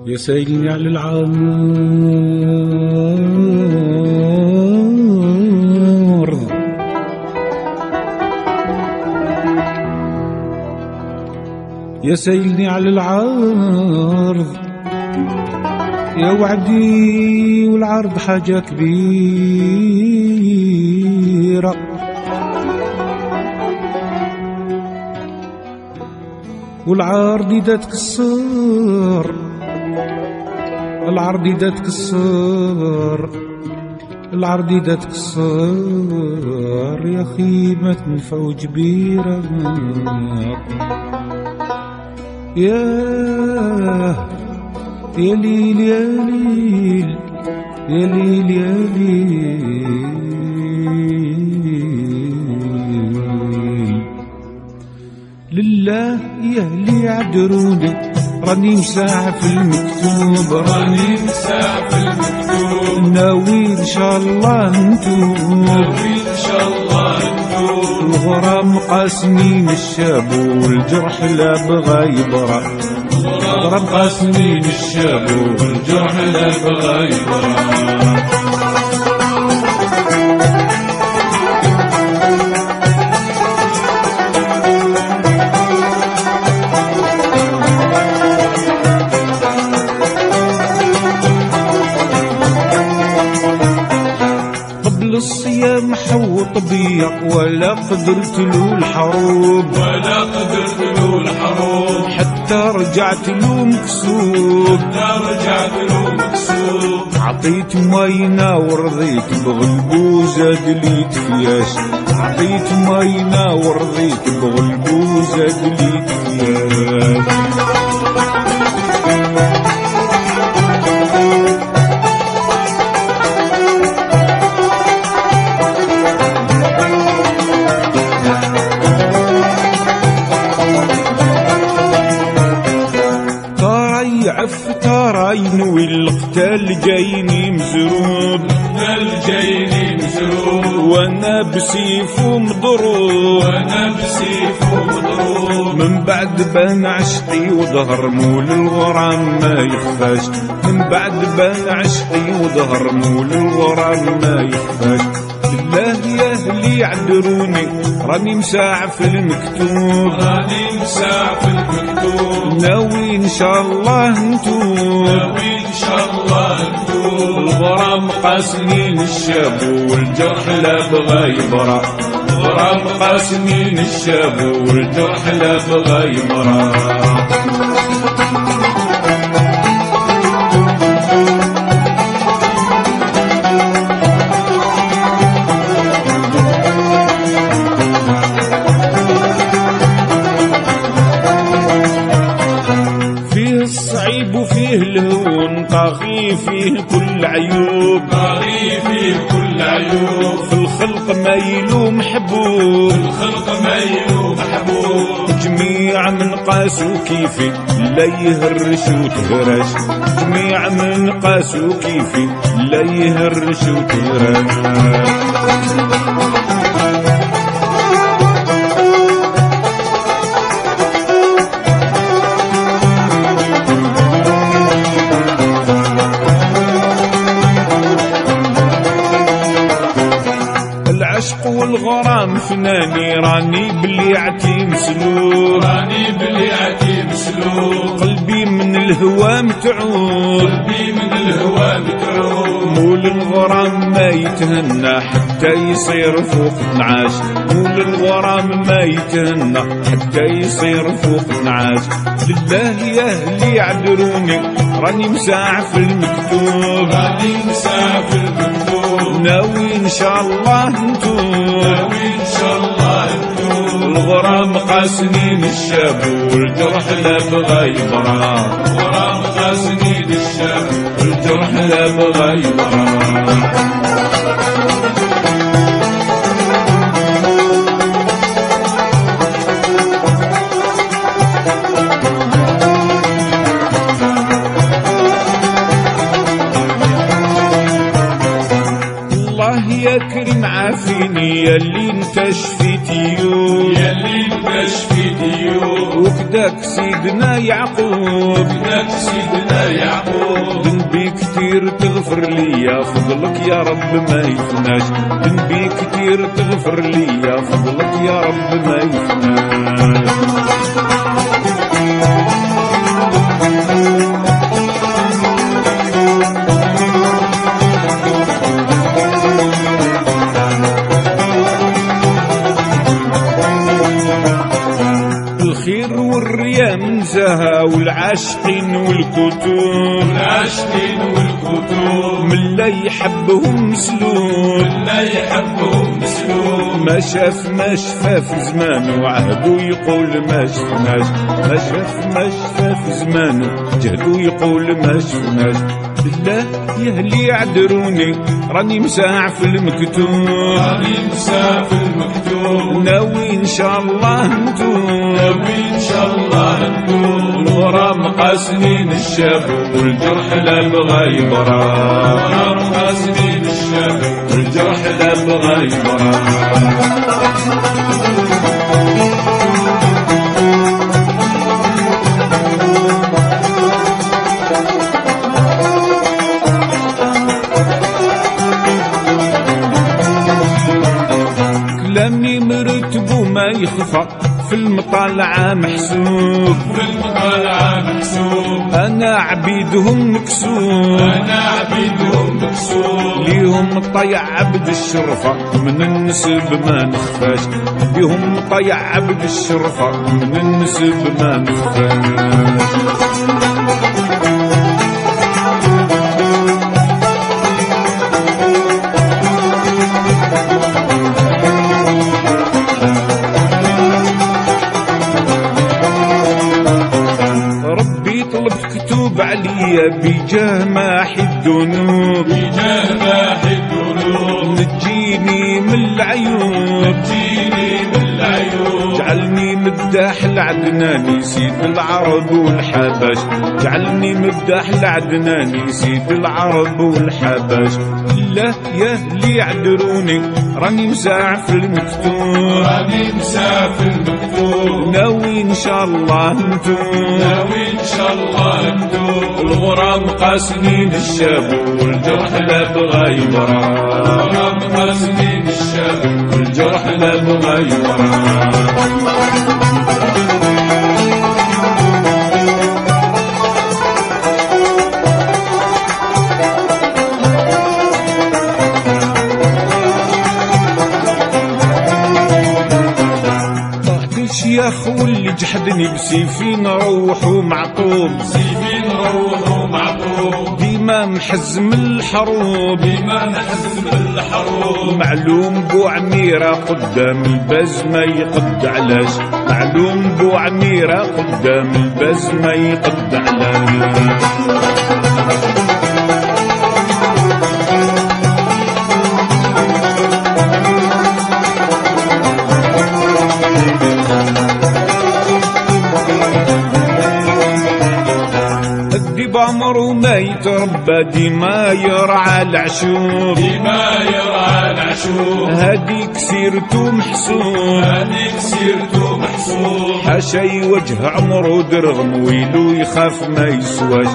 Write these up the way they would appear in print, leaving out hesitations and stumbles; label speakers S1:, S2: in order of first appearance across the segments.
S1: يا سيلني على العارض يا سيلني على العارض يا وعدي والعرض حاجة كبيرة والعرض إذا تكسر العرض إذا تكسر العرض إذا تكسر يا خيمة تنفع كبيرة يا ليل يا ليل يا ليل يا ليل لله يا اللي عذروني راني مساع في المكتوب
S2: راني مساع في المكتوب
S1: ناوي إن شاء الله نتوب
S2: ناوي إن شاء الله نتوب
S1: الغرام قاسمين الشاب والجرح لا بغى يبرى الغرام قاسمين الشاب
S2: والجرح لا بغى يبرى
S1: الصيام حوط بيق ولا قدرت له الحروب
S2: ولا قدرت له الحروب
S1: حتى رجعت له مكسوب عطيت ماينا ورضيت بغلبو زاد لي تفياش عطيت ماينا ورضيت بغلبو زاد لي تفياش ترى ينوي القتال جايني مزروب
S2: القتال جايني مزروب
S1: وانا بسيف ومضروب من بعد بان عشقي وظهر مول الغرام ما يخفاش من بعد بان عشقي وظهر مول الغرام ما يخفاش لله يا اهلي عذروني راني مساع في المكتوب
S2: راني مساع في المكتوب
S1: ناوي ان شاء الله نتوب
S2: ناوي ان شاء الله نتوب
S1: الغرام قاسمين الشاب والجرح لا بغى يبرى الغرام قاسمين الشاب والجرح لا بغى يبرى وفيه الهون طاغي فيه كل عيوب
S2: طاغي فيه كل عيوب
S1: في الخلق ما يلو محبوب
S2: في الخلق ما يلو محبوب
S1: جميع من قاسو كيفي لا يهرش وتهرش جميع من قاسو كيفي لا يهرش وتهرش العشق والغرام فناني راني بليعتي مسلوب
S2: راني بليعتي مسلوب
S1: قلبي من الهوى متعوب
S2: قلبي من الهوى متعوب
S1: مول الغرام ما يتهنى حتى يصير فوق نعاش مول الغرام ما يتهنى حتى يصير فوق نعاش لله يا اهلي عذروني راني مساع في المكتوب
S2: راني مساع في المكتوب
S1: ناوي ان شاء الله نتوب
S2: ناوي ان شاء الله نتوب
S1: الغرام قاسمين الشاب والجرح لا بغى يبرى
S2: الغرام قاسمين الشاب
S1: والجرح لا بغى يبرى يا كريم عافيني يا اللي انت شفيتيو
S2: يا اللي انت كاش في ديوب
S1: وكداك سيدنا يعقوب
S2: وكداك سيدنا يعقوب
S1: ذنبي كتير تغفر لي فضلك يا رب ما يفناش ذنبي كتير تغفر لي فضلك يا رب ما يفناش الخير والريا من زها والعاشقين والكتوب
S2: العاشقين والكتوب
S1: من لا يحبهم مسلوب
S2: لا يحبهم مسلوب
S1: ما شاف ما شفا في زمانه عهدو يقول ما شفناش ما شاف ما شفا في زمانه جهدو يقول ما شفناش بالله يا اهلي يعذروني راني مساع في المكتوب
S2: راني مساع في المكتوب
S1: ناوي ان شاء الله نتوب
S2: ناوي ان شاء الله نتوب
S1: الغرام قاسنين الشاب والجرح لا بغى يبرى
S2: الغرام قاسنين الشاب
S1: والجرح لا بغى يبرى كلامي مرتب وما يخفى في المطالعة محسوب
S2: في المطالعة محسوب
S1: أنا عبيدهم مكسوب
S2: أنا عبيدهم مكسوب
S1: ليهم طيع عبد الشرفة من النسب ما نخفاش ليهم طيع عبد الشرفة من النسب ما نخفاش مكتوب عليا بجاه ماحي الذنوب
S2: بجاه ماحي الذنوب
S1: نجيني من العيوب
S2: نجيني من العيوب
S1: جعلني مداح العدناني سيد العرب والحبش جعلني مداح العدناني سيد العرب والحبش لا يا اللي يعذروني راني مساع في المكتوب
S2: راني مساع في المكتوب
S1: ناوي ان شاء الله نتوب
S2: ناوي ان شاء الله نتوب
S1: الغرام قاسنين الشاب والجرح لا بغى يبرى
S2: الغرام قاسنين الشاب
S1: والجرح لا بغى يبرى يا خو اللي جحدني بسيفي نروح ومعطوب
S2: سيفي نروح ومعطوب
S1: ديما محزم الحروب
S2: ديما محزم الحروب
S1: معلوم بو عميرة قدام الباز ما يقد علاش معلوم بو عميرة قدام الباز ما يقد علاش بامر وما يتربى ديما يرعى العشوب
S2: ديما يرعى العشوب
S1: هاديك سيرتو محسوب
S2: هاديك سيرتو محسوب
S1: حاشا يوجه عمرو درغم ويلو يخاف ما يسواش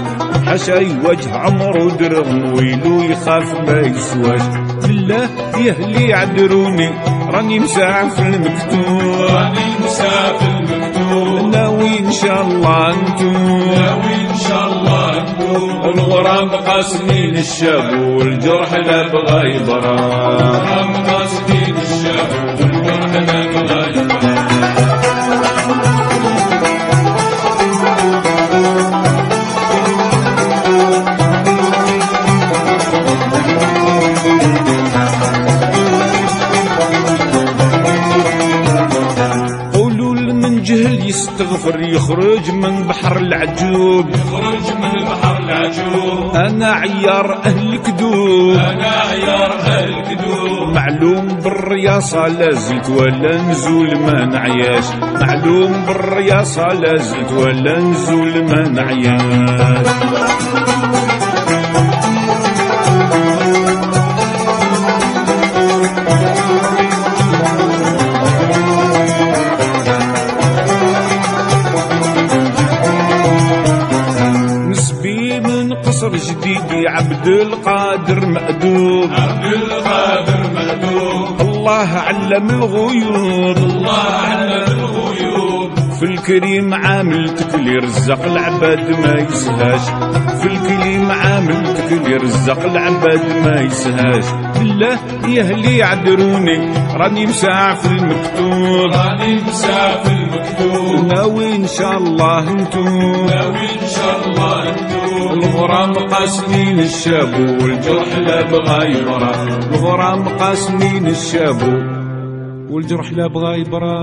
S1: حاشا يوجه عمرو درغم ويلو يخاف ما يسواش بالله يا اهلي يعذروني راني مساع في المكتوب
S2: راني مساع في المكتوب
S1: ناوي ان شاء الله نتوب
S2: ناوي ان شاء الله نتوب
S1: الغرام قاسنين الشاب والجرح لا بغى يبرى
S2: الغرام قاسنين الشاب والجرح لا بغى يبرى
S1: يستغفر يخرج من بحر العجوب
S2: يخرج من بحر العجوب
S1: أنا عيار أهل الكذوب
S2: أنا عيار أهل الكذوب
S1: معلوم بالرياصة لا زلت ولا نزول ما نعياش معلوم بالرياصة لا زلت ولا نزول ما نعياش يهلي عبد القادر مأدوب،
S2: عبد القادر مأدوب.
S1: الله علم الغيوب،
S2: الله علم الغيوب.
S1: في الكريم عاملتك اللي يرزق العباد ما يسهاش، في الكريم عاملتك اللي يرزق العباد ما يسهاش. بالله يهلي عذروني راني مساع في المكتوب،
S2: راني مساع في المكتوب.
S1: ناوي ان شاء الله نتوب،
S2: ناوي ان شاء الله نتوب.
S1: الغرام قاسمين الشابو والجرح لا بغى يبرى، الغرام قاسمين الشابو والجرح لا بغى يبرى.